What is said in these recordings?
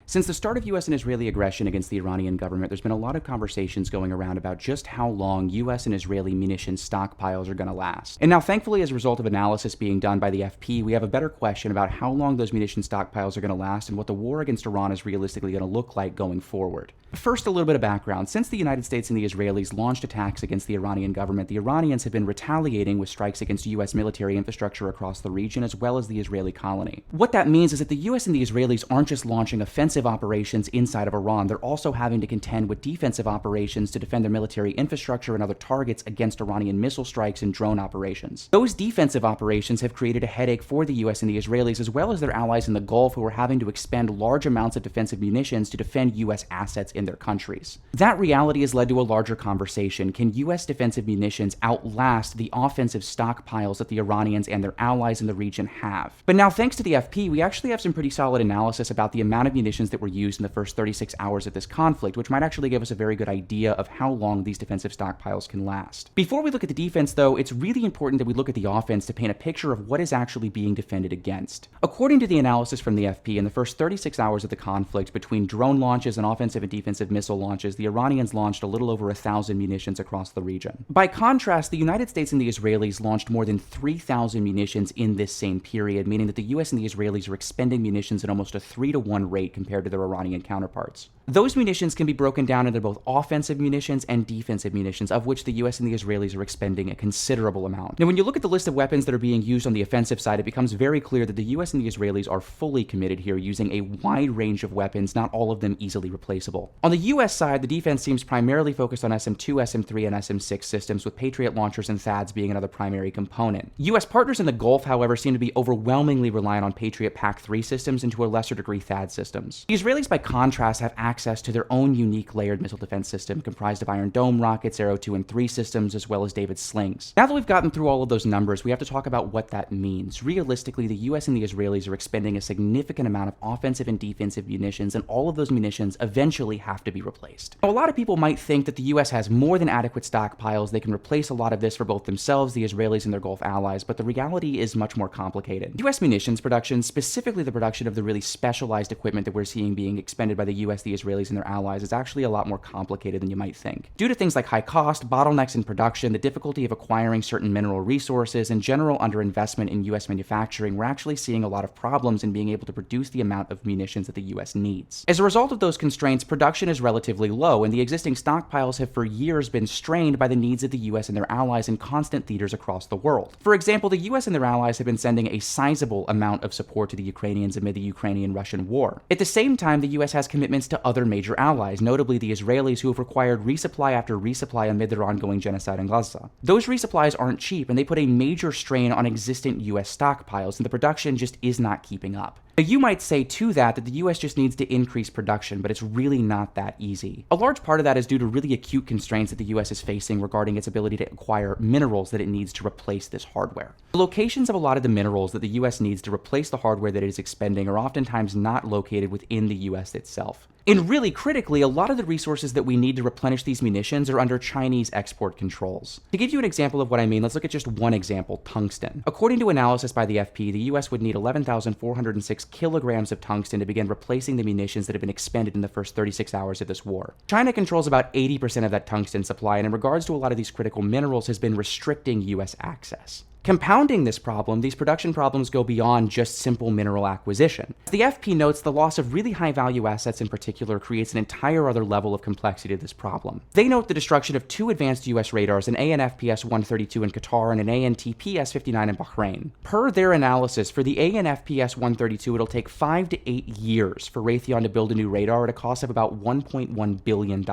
Since the start of U.S. and Israeli aggression against the Iranian government, there's been a lot of conversations going around about just how long U.S. and Israeli munitions stockpiles are going to last. And now, thankfully, as a result of analysis being done by the FP, we have a better question about how long those munition stockpiles are going to last and what the war against Iran is realistically going to look like going forward. First, a little bit of background. Since the United States and the Israelis launched attacks against the Iranian government, the Iranians have been retaliating with strikes against U.S. military infrastructure across the region, as well as the Israeli colony. What that means is that the U.S. and the Israelis aren't just launching offensive operations inside of Iran, they're also having to contend with defensive operations to defend their military infrastructure and other targets against Iranian missile strikes and drone operations. Those defensive operations have created a headache for the U.S. and the Israelis, as well as their allies in the Gulf, who are having to expend large amounts of defensive munitions to defend U.S. assets in their countries. That reality has led to a larger conversation. Can U.S. defensive munitions outlast the offensive stockpiles that the Iranians and their allies in the region have? But now, thanks to the FP, we actually have some pretty solid analysis about the amount of munitions that were used in the first 36 hours of this conflict, which might actually give us a very good idea of how long these defensive stockpiles can last. Before we look at the defense, though, it's really important that we look at the offense to paint a picture of what is actually being defended against. According to the analysis from the FP, in the first 36 hours of the conflict, between drone launches and offensive and defensive missile launches, the Iranians launched a little over 1,000 munitions across the region. By contrast, the United States and the Israelis launched more than 3,000 munitions in this same period, meaning that the US and the Israelis are expending munitions at almost a 3-to-1 rate compared to their Iranian counterparts. Those munitions can be broken down into both offensive munitions and defensive munitions, of which the US and the Israelis are expending a considerable amount. Now, when you look at the list of weapons that are being used on the offensive side, it becomes very clear that the US and the Israelis are fully committed here, using a wide range of weapons, not all of them easily replaceable. On the US side, the defense seems primarily focused on SM-2, SM-3, and SM-6 systems, with Patriot launchers and THAADs being another primary component. US partners in the Gulf, however, seem to be overwhelmingly reliant on Patriot PAC-3 systems and to a lesser degree THAAD systems. The Israelis, by contrast, have access to their own unique layered missile defense system comprised of Iron Dome rockets, Arrow 2 and 3 systems, as well as David slings. Now that we've gotten through all of those numbers, we have to talk about what that means. Realistically, the US and the Israelis are expending a significant amount of offensive and defensive munitions, and all of those munitions eventually have to be replaced. Now, a lot of people might think that the US has more than adequate stockpiles. They can replace a lot of this for both themselves, the Israelis, and their Gulf allies, but the reality is much more complicated. US munitions production, specifically the production of the really specialized equipment that we're seeing being expended by the US, the Israelis, and their allies, is actually a lot more complicated than you might think. Due to things like high cost, bottlenecks in production, the difficulty of acquiring certain mineral resources, and general underinvestment in US manufacturing, we're actually seeing a lot of problems in being able to produce the amount of munitions that the US needs. As a result of those constraints, production is relatively low, and the existing stockpiles have for years been strained by the needs of the US and their allies in constant theaters across the world. For example, the US and their allies have been sending a sizable amount of support to the Ukrainians amid the Ukrainian-Russian war. At the same time, the US has commitments to other major allies, notably the Israelis, who have required resupply after resupply amid their ongoing genocide in Gaza. Those resupplies aren't cheap, and they put a major strain on existing US stockpiles, and the production just is not keeping up. Now, you might say to that the US just needs to increase production, but it's really not that easy. A large part of that is due to really acute constraints that the US is facing regarding its ability to acquire minerals that it needs to replace this hardware. The locations of a lot of the minerals that the US needs to replace the hardware that it is expending are oftentimes not located within the US itself. And really critically, a lot of the resources that we need to replenish these munitions are under Chinese export controls. To give you an example of what I mean, let's look at just one example, tungsten. According to analysis by the FP, the US would need 11,406 kilograms of tungsten to begin replacing the munitions that have been expended in the first 36 hours of this war. China controls about 80% of that tungsten supply, and in regards to a lot of these critical minerals, has been restricting US access. Compounding this problem, these production problems go beyond just simple mineral acquisition. As the FP notes, the loss of really high-value assets in particular creates an entire other level of complexity to this problem. They note the destruction of 2 advanced US radars, an AN/FPS-132 in Qatar and an AN/TPS-59 in Bahrain. Per their analysis, for the AN/FPS-132, it'll take 5 to 8 years for Raytheon to build a new radar at a cost of about $1.1 billion.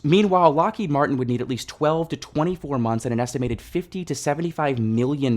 Meanwhile, Lockheed Martin would need at least 12 to 24 months and an estimated $50 to $75 million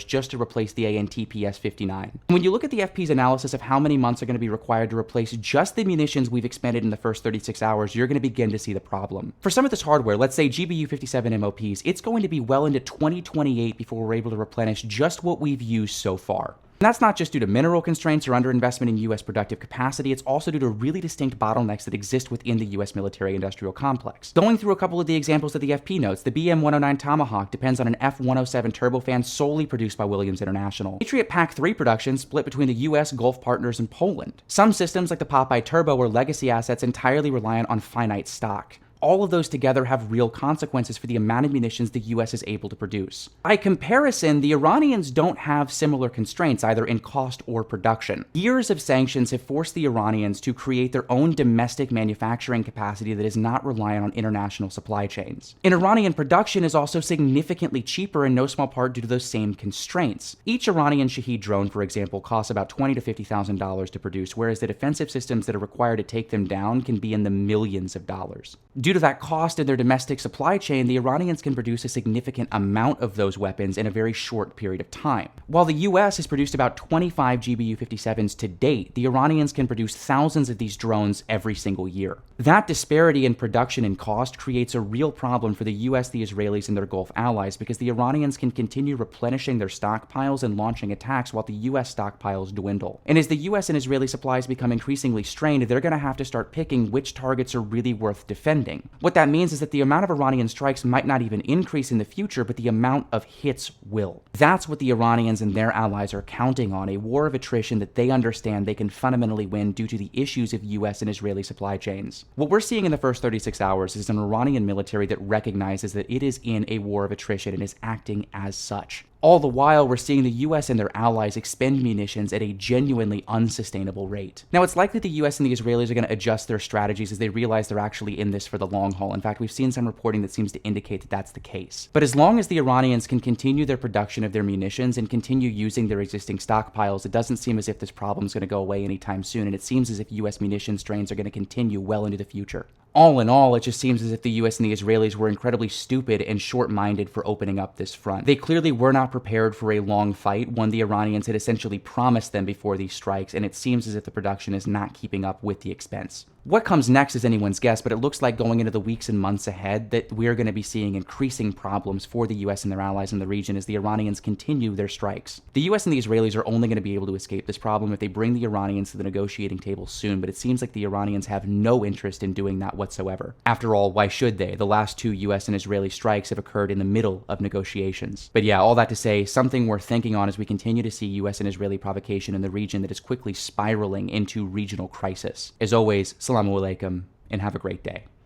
just to replace the AN/TPS-59. When you look at the FP's analysis of how many months are going to be required to replace just the munitions we've expended in the first 36 hours, you're going to begin to see the problem. For some of this hardware, let's say GBU-57 MOPs, it's going to be well into 2028 before we're able to replenish just what we've used so far. And that's not just due to mineral constraints or underinvestment in U.S. productive capacity, it's also due to really distinct bottlenecks that exist within the U.S. military-industrial complex. Going through a couple of the examples that the FP notes, the BM-109 Tomahawk depends on an F-107 turbofan solely produced by Williams International. Patriot PAC-3 production split between the U.S., Gulf partners, and Poland. Some systems like the Popeye Turbo are legacy assets entirely reliant on finite stock. All of those together have real consequences for the amount of munitions the US is able to produce. By comparison, the Iranians don't have similar constraints either in cost or production. Years of sanctions have forced the Iranians to create their own domestic manufacturing capacity that is not reliant on international supply chains. And Iranian production is also significantly cheaper in no small part due to those same constraints. Each Iranian Shahed drone, for example, costs about $20,000 to $50,000 to produce, whereas the defensive systems that are required to take them down can be in the millions of dollars. Due to that cost in their domestic supply chain, the Iranians can produce a significant amount of those weapons in a very short period of time. While the US has produced about 25 GBU-57s to date, the Iranians can produce thousands of these drones every single year. That disparity in production and cost creates a real problem for the US, the Israelis, and their Gulf allies because the Iranians can continue replenishing their stockpiles and launching attacks while the US stockpiles dwindle. And as the US and Israeli supplies become increasingly strained, they're going to have to start picking which targets are really worth defending. What that means is that the amount of Iranian strikes might not even increase in the future, but the amount of hits will. That's what the Iranians and their allies are counting on, a war of attrition that they understand they can fundamentally win due to the issues of US and Israeli supply chains. What we're seeing in the first 36 hours is an Iranian military that recognizes that it is in a war of attrition and is acting as such. All the while, we're seeing the US and their allies expend munitions at a genuinely unsustainable rate. Now, it's likely the US and the Israelis are going to adjust their strategies as they realize they're actually in this for the long haul. In fact, we've seen some reporting that seems to indicate that that's the case. But as long as the Iranians can continue their production of their munitions and continue using their existing stockpiles, it doesn't seem as if this problem is going to go away anytime soon, and it seems as if US munitions drains are going to continue well into the future. All in all, it just seems as if the US and the Israelis were incredibly stupid and short-minded for opening up this front. They clearly were not prepared for a long fight, one the Iranians had essentially promised them before these strikes, and it seems as if the production is not keeping up with the expense. What comes next is anyone's guess, but it looks like going into the weeks and months ahead that we're going to be seeing increasing problems for the US and their allies in the region as the Iranians continue their strikes. The US and the Israelis are only going to be able to escape this problem if they bring the Iranians to the negotiating table soon, but it seems like the Iranians have no interest in doing that whatsoever. After all, why should they? The last two US and Israeli strikes have occurred in the middle of negotiations. But yeah, all that to say, something worth thinking on as we continue to see US and Israeli provocation in the region that is quickly spiraling into regional crisis. As always, Assalamu alaikum, and have a great day.